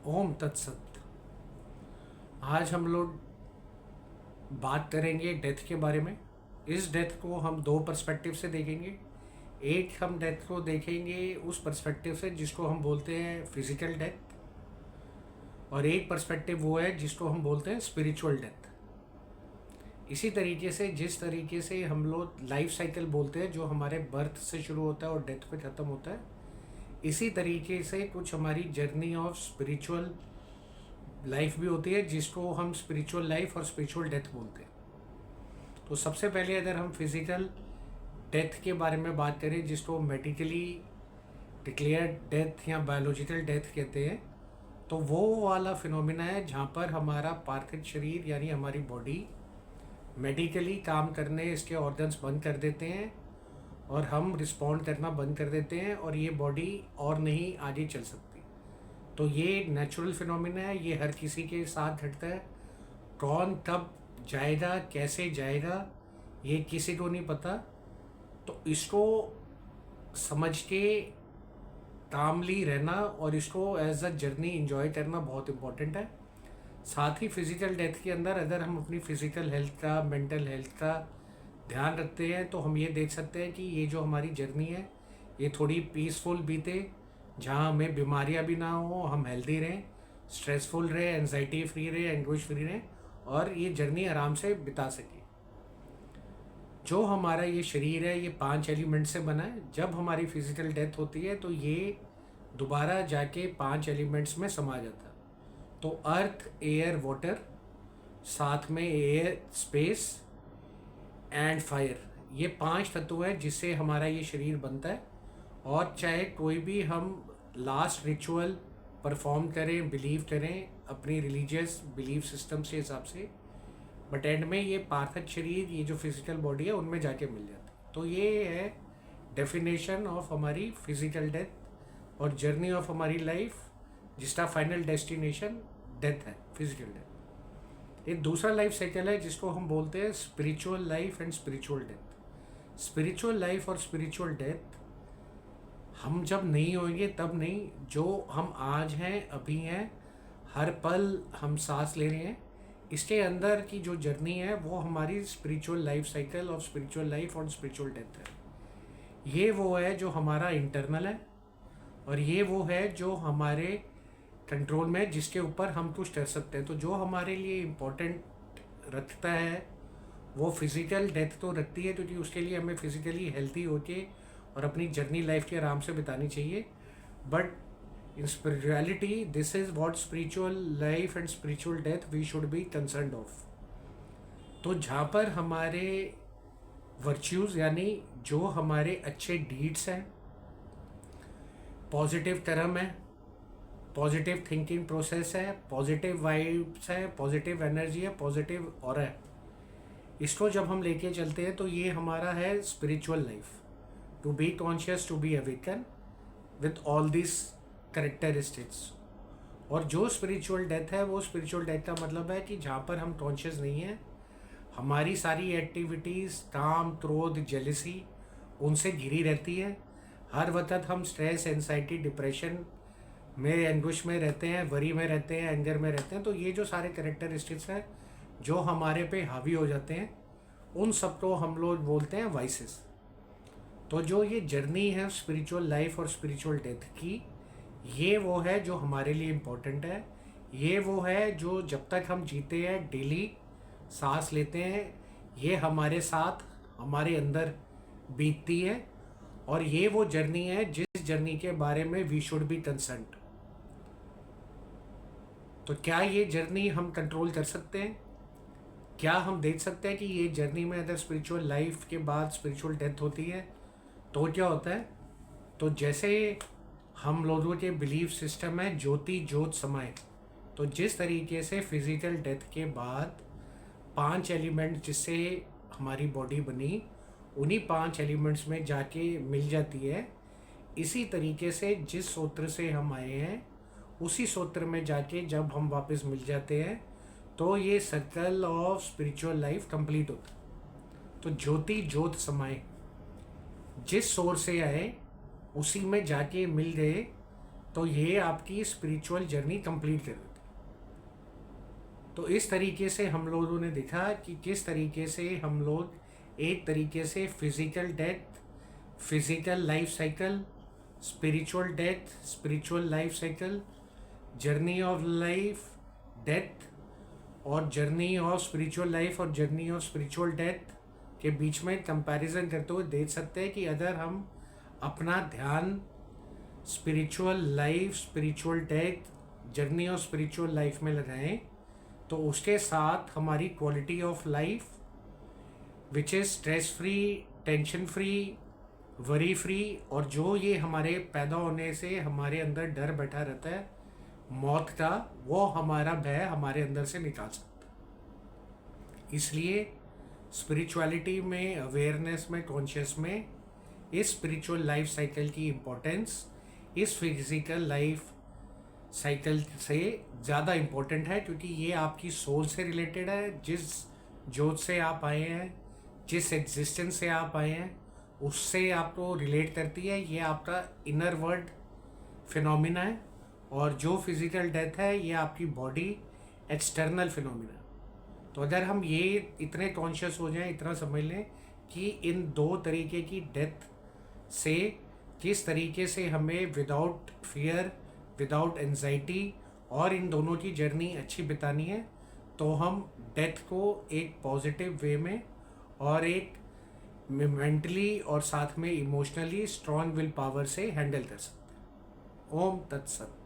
ओम तत्सत। आज हम लोग बात करेंगे डेथ के बारे में। इस डेथ को हम दो पर्सपेक्टिव से देखेंगे। एक हम डेथ को देखेंगे उस पर्सपेक्टिव से जिसको हम बोलते हैं फिजिकल डेथ, और एक पर्सपेक्टिव वो है जिसको हम बोलते हैं स्पिरिचुअल डेथ। इसी तरीके से जिस तरीके से हम लोग लाइफ साइकिल बोलते हैं जो हमारे बर्थ से शुरू होता है और डेथ पे ख़त्म होता है, इसी तरीके से कुछ हमारी जर्नी ऑफ स्पिरिचुअल लाइफ भी होती है जिसको हम स्पिरिचुअल लाइफ और स्पिरिचुअल डेथ बोलते हैं। तो सबसे पहले अगर हम फिजिकल डेथ के बारे में बात करें जिसको मेडिकली डिक्लेयर्ड डेथ या बायोलॉजिकल डेथ कहते हैं, तो वो वाला फिनोमिना है जहाँ पर हमारा पार्थिव शरीर यानी हमारी बॉडी मेडिकली काम करने, इसके ऑर्गन्स बंद कर देते हैं और हम रिस्पॉन्ड करना बंद कर देते हैं और ये बॉडी और नहीं आगे चल सकती। तो ये नेचुरल फिनोमिना है, ये हर किसी के साथ घटता है। कौन कब जाएगा, कैसे जाएगा, ये किसी को नहीं पता। तो इसको समझ के कामली रहना और इसको एज अ जर्नी इंजॉय करना बहुत इम्पोर्टेंट है। साथ ही फिज़िकल डेथ के अंदर अगर हम अपनी फ़िज़िकल हेल्थ का, मेंटल हेल्थ का ध्यान रखते हैं तो हम ये देख सकते हैं कि ये जो हमारी जर्नी है ये थोड़ी पीसफुल बीते, जहाँ हमें बीमारियाँ भी ना हो, हम हेल्दी रहें, स्ट्रेसफुल रहे, एनजाइटी फ्री रहे, एंग्विश फ्री रहें और ये जर्नी आराम से बिता सके। जो हमारा ये शरीर है ये 5 एलिमेंट से बना है। जब हमारी फिजिकल डेथ होती है तो ये दोबारा जाके 5 एलिमेंट्स में समा जाता है। तो अर्थ, एयर, वाटर, साथ में एयर, स्पेस एंड फायर, ये 5 तत्व है जिससे हमारा ये शरीर बनता है। और चाहे कोई भी हम लास्ट रिचुअल परफॉर्म करें, बिलीव करें अपनी रिलीजियस बिलीफ सिस्टम के हिसाब से, बट एंड में ये पार्थिव शरीर, ये जो फिजिकल बॉडी है उनमें जाके मिल जाता है। तो ये है डेफिनेशन ऑफ हमारी फिजिकल डेथ और जर्नी ऑफ हमारी लाइफ जिसका फाइनल डेस्टिनेशन डेथ है, फिजिकल डेथ। एक दूसरा लाइफ साइकिल है जिसको हम बोलते हैं spiritual life and spiritual death. Spiritual life और स्पिरिचुअल डेथ हम जब नहीं होंगे तब नहीं, जो हम आज हैं, अभी हैं, हर पल हम सांस ले रहे हैं, इसके अंदर की जो जर्नी है वो हमारी spiritual life cycle of spiritual life और स्पिरिचुअल डेथ है। ये वो है जो हमारा इंटरनल है और ये वो है जो हमारे कंट्रोल में, जिसके ऊपर हम कुछ कर सकते हैं। तो जो हमारे लिए इम्पोर्टेंट रखता है वो फिज़िकल डेथ तो रखती है, क्योंकि उसके लिए हमें फिज़िकली हेल्थी होके और अपनी जर्नी लाइफ के आराम से बितानी चाहिए। But in spirituality this is what spiritual life and spiritual death we should be concerned of. तो जहाँ पर हमारे वर्च्यूज़ यानी जो हमारे अच्छे डीड्स हैं, पॉजिटिव कर्म है, पॉजिटिव थिंकिंग प्रोसेस है, पॉजिटिव वाइब्स है, पॉजिटिव एनर्जी है, पॉजिटिव ऑरा है, इसको जब हम लेके चलते हैं तो ये हमारा है spiritual life. To be conscious, to be awaken with all this characteristics. और जो स्पिरिचुअल डेथ है वो स्पिरिचुअल डेथ का मतलब है कि जहाँ पर हम कॉन्शियस नहीं हैं, हमारी सारी एक्टिविटीज़, काम, क्रोध, जेलसी उनसे घिरी रहती है। हर वक्त हम स्ट्रेस, एंजाइटी, डिप्रेशन में, एंग्विश में रहते हैं, वरी में रहते हैं, एंगर में रहते हैं। तो ये जो सारे करेक्टरिस्टिक्स हैं जो हमारे पे हावी हो जाते हैं, उन सब को हम लोग बोलते हैं वाइसेस। तो जो ये जर्नी है स्पिरिचुअल लाइफ और स्पिरिचुअल डेथ की, ये वो है जो हमारे लिए इम्पोर्टेंट है। ये वो है जो जब तक हम जीते हैं, डेली सांस लेते हैं, ये हमारे साथ, हमारे अंदर बीतती है। और ये वो जर्नी है जिस जर्नी के बारे में वी शुड बी कंसर्न्ड। तो क्या ये जर्नी हम कंट्रोल कर सकते हैं? क्या हम देख सकते हैं कि ये जर्नी में अगर स्पिरिचुअल लाइफ के बाद स्पिरिचुअल डेथ होती है तो क्या होता है? तो जैसे हम लोगों के बिलीफ सिस्टम है ज्योति ज्योत समाए, तो जिस तरीके से फिजिकल डेथ के बाद 5 एलिमेंट जिससे हमारी बॉडी बनी, उन्हीं 5 एलिमेंट्स में जाके मिल जाती है, इसी तरीके से जिस सूत्र से हम आए हैं उसी सूत्र में जाके जब हम वापस मिल जाते हैं तो ये circle of spiritual life complete होता है। तो ज्योति ज्योत समाए, जिस सोर्स से आए उसी में जाके मिल गए, तो ये आपकी स्पिरिचुअल जर्नी कंप्लीट कर देती है। तो इस तरीके से हम लोगों ने देखा कि किस तरीके से हम लोग एक तरीके से physical death, physical life cycle, spiritual death, spiritual life cycle, journey of life, death, और जर्नी ऑफ स्पिरिचुअल लाइफ और जर्नी ऑफ स्पिरिचुअल डेथ के बीच में कंपैरिजन करते हुए देख सकते हैं कि अगर हम अपना ध्यान spiritual life, spiritual death, journey of spiritual life में लगाएं तो उसके साथ हमारी quality of life which is stress free, tension free, worry free, और जो ये हमारे पैदा होने से हमारे अंदर डर बैठा रहता है मौत का, वो हमारा भय हमारे अंदर से निकाल सकता है। इसलिए स्पिरिचुअलिटी में, अवेयरनेस में, कॉन्शियस में इस स्पिरिचुअल लाइफ साइकिल की इम्पोर्टेंस इस फिजिकल लाइफ साइकिल से ज़्यादा इम्पोर्टेंट है, क्योंकि ये आपकी सोल से रिलेटेड है। जिस जोत से आप आए हैं, जिस एग्जिस्टेंस से आप आए हैं, उससे आपको रिलेट करती है। ये आपका इनर वर्ल्ड फिनोमिना है, और जो फिजिकल डेथ है ये आपकी बॉडी एक्सटर्नल फिनोमिना। तो अगर हम ये इतने कॉन्शियस हो जाएं, इतना समझ लें कि इन दो तरीके की डेथ से किस तरीके से हमें विदाउट फियर, विदाउट एंजाइटी और इन दोनों की जर्नी अच्छी बितानी है, तो हम डेथ को एक पॉजिटिव वे में और एक मेंटली और साथ में इमोशनली स्ट्रॉन्ग विल पावर से हैंडल कर सकते हैं। ओम तत्सत।